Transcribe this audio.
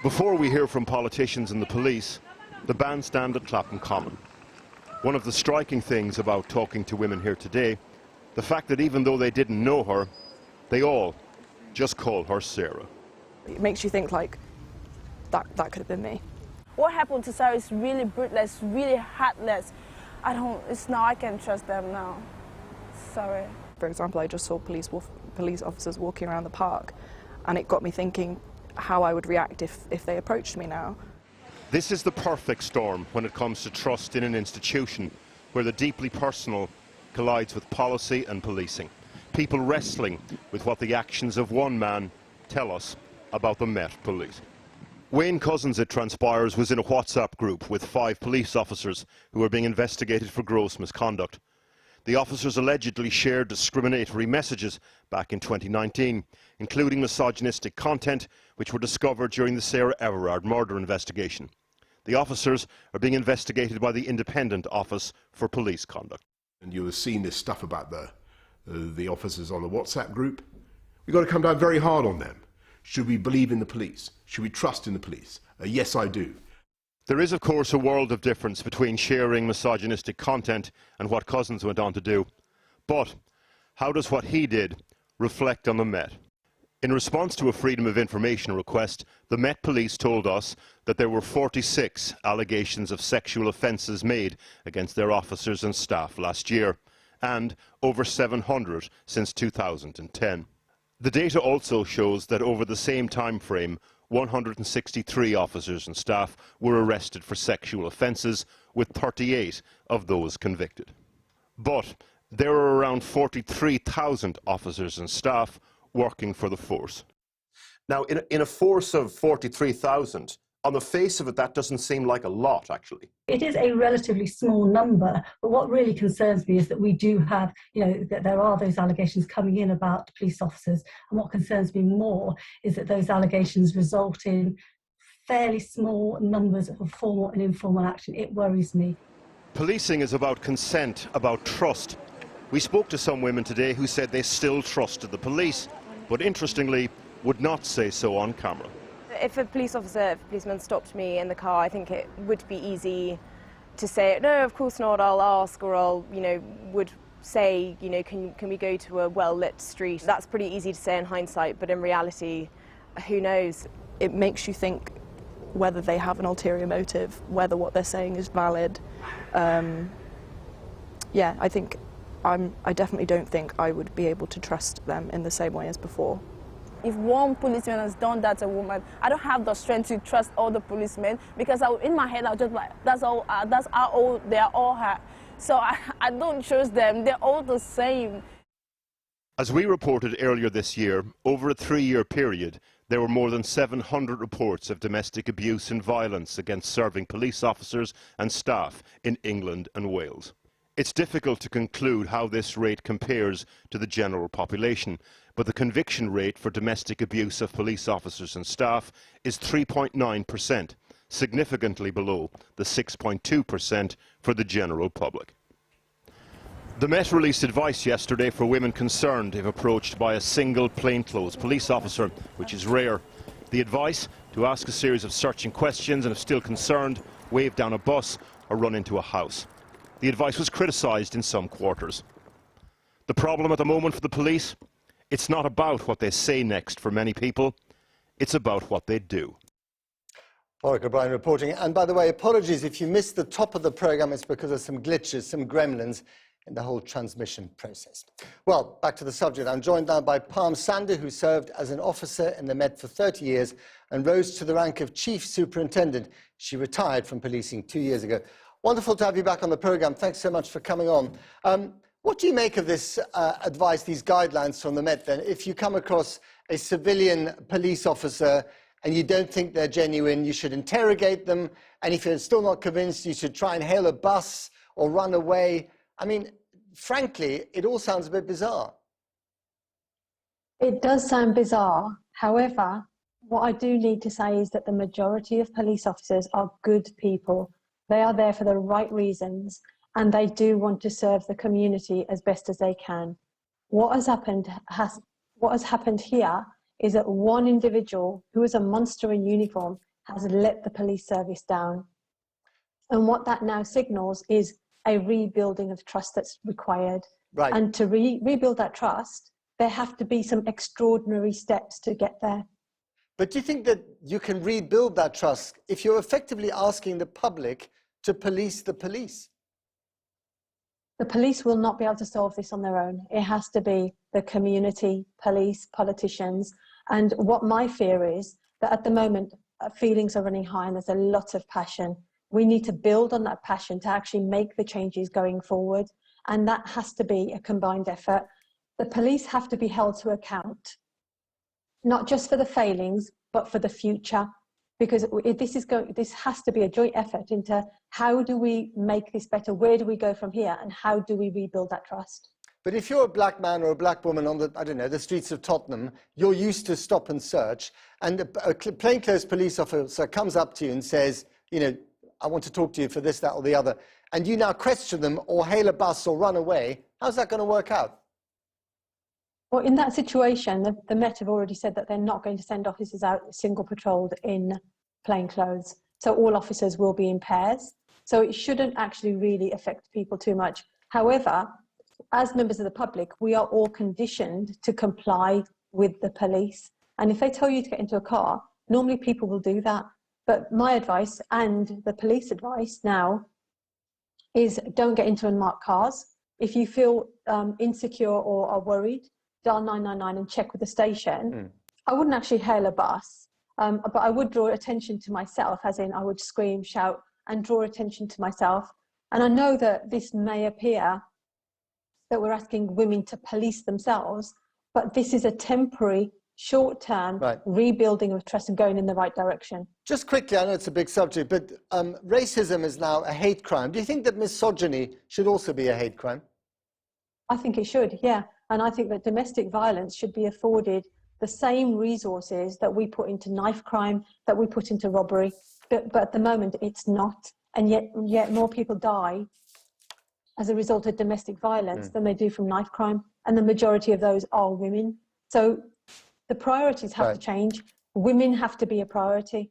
Before we hear from politicians and the police, the bandstand at Clapham Common. One of the striking things about talking to women here today, the fact that even though they didn't know her, they all just call her Sarah. It makes you think like, that could have been me. What happened to Sarah is really brutalist, really heartless. I can't trust them now. Sorry. For example, I just saw police officers walking around the park, and it got me thinking how I would react if they approached me now. This is the perfect storm when it comes to trust in an institution where the deeply personal collides with policy and policing. People wrestling with what the actions of one man tell us about the Met Police. Wayne Cousins, it transpires, was in a WhatsApp group with 5 police officers who were being investigated for gross misconduct. The officers allegedly shared discriminatory messages back in 2019, including misogynistic content, which were discovered during the Sarah Everard murder investigation. The officers are being investigated by the Independent Office for Police Conduct. And you'll have seen this stuff about the officers on the WhatsApp group. We've got to come down very hard on them. Should we believe in the police? Should we trust in the police? Yes, I do. There is, of course, a world of difference between sharing misogynistic content and what Cousins went on to do. But how does what he did reflect on the Met? In response to a Freedom of Information request, the Met Police told us that there were 46 allegations of sexual offences made against their officers and staff last year, and over 700 since 2010. The data also shows that over the same time frame, 163 officers and staff were arrested for sexual offences, with 38 of those convicted. But there are around 43,000 officers and staff working for the force. Now, in a force of 43,000, on the face of it, that doesn't seem like a lot, actually. It is a relatively small number, but what really concerns me is that we do have, that there are those allegations coming in about police officers, and what concerns me more is that those allegations result in fairly small numbers of formal and informal action. It worries me. Policing is about consent, about trust. We spoke to some women today who said they still trusted the police, but interestingly, would not say so on camera. If a policeman stopped me in the car, I think it would be easy to say, no, of course not, I'll ask, or I'll, would say, can we go to a well-lit street? That's pretty easy to say in hindsight, but in reality, who knows? It makes you think whether they have an ulterior motive, whether what they're saying is valid. Yeah, I definitely don't think I would be able to trust them in the same way as before. If one policeman has done that to a woman, I don't have the strength to trust all the policemen, because in my head I'll just like, that's how old they are all her. So I don't trust them. They're all the same. As we reported earlier this year, over a 3-year period, there were more than 700 reports of domestic abuse and violence against serving police officers and staff in England and Wales. It's difficult to conclude how this rate compares to the general population, but the conviction rate for domestic abuse of police officers and staff is 3.9%, significantly below the 6.2% for the general public. The Met released advice yesterday for women concerned if approached by a single plainclothes police officer, which is rare. The advice: to ask a series of searching questions and, if still concerned, wave down a bus or run into a house. The advice was criticised in some quarters. The problem at the moment for the police? It's not about what they say next for many people, it's about what they do. Warwick O'Brien reporting. And by the way, apologies if you missed the top of the programme, it's because of some glitches, some gremlins in the whole transmission process. Well, back to the subject. I'm joined now by Palm Sander, who served as an officer in the Met for 30 years and rose to the rank of Chief Superintendent. She retired from policing 2 years ago. Wonderful to have you back on the programme. Thanks so much for coming on. What do you make of this advice, these guidelines from the Met then? If you come across a civilian police officer and you don't think they're genuine, you should interrogate them. And if you're still not convinced, you should try and hail a bus or run away. I mean, frankly, it all sounds a bit bizarre. It does sound bizarre. However, what I do need to say is that the majority of police officers are good people. They are there for the right reasons, and they do want to serve the community as best as they can. What has happened here is that one individual who is a monster in uniform has let the police service down. And what that now signals is a rebuilding of trust that's required. Right. And to rebuild that trust, there have to be some extraordinary steps to get there. But do you think that you can rebuild that trust if you're effectively asking the public to police the police? The police will not be able to solve this on their own. It has to be the community, police, politicians. And what my fear is that at the moment, feelings are running high and there's a lot of passion. We need to build on that passion to actually make the changes going forward. And that has to be a combined effort. The police have to be held to account, not just for the failings, but for the future. Because this has to be a joint effort into how do we make this better, where do we go from here, and how do we rebuild that trust? But if you're a black man or a black woman on the, I don't know, the streets of Tottenham, you're used to stop and search, and a plainclothes police officer comes up to you and says, you know, I want to talk to you for this, that, or the other, and you now question them or hail a bus or run away, how's that going to work out? Well, in that situation, the Met have already said that they're not going to send officers out single patrolled in plain clothes. So all officers will be in pairs. So it shouldn't actually really affect people too much. However, as members of the public, we are all conditioned to comply with the police. And if they tell you to get into a car, normally people will do that. But my advice and the police advice now is don't get into unmarked cars. If you feel insecure or are worried, dial 999 and check with the station. I wouldn't actually hail a bus, but I would draw attention to myself, as in I would scream, shout, and draw attention to myself. And I know that this may appear that we're asking women to police themselves, but this is a temporary, short-term rebuilding of trust and going in the right direction. Just quickly, I know it's a big subject, but racism is now a hate crime. Do you think that misogyny should also be a hate crime? I think it should, yeah. And I think that domestic violence should be afforded the same resources that we put into knife crime, that we put into robbery. But at the moment, it's not. And yet more people die as a result of domestic violence than they do from knife crime. And the majority of those are women. So the priorities have to change. Women have to be a priority.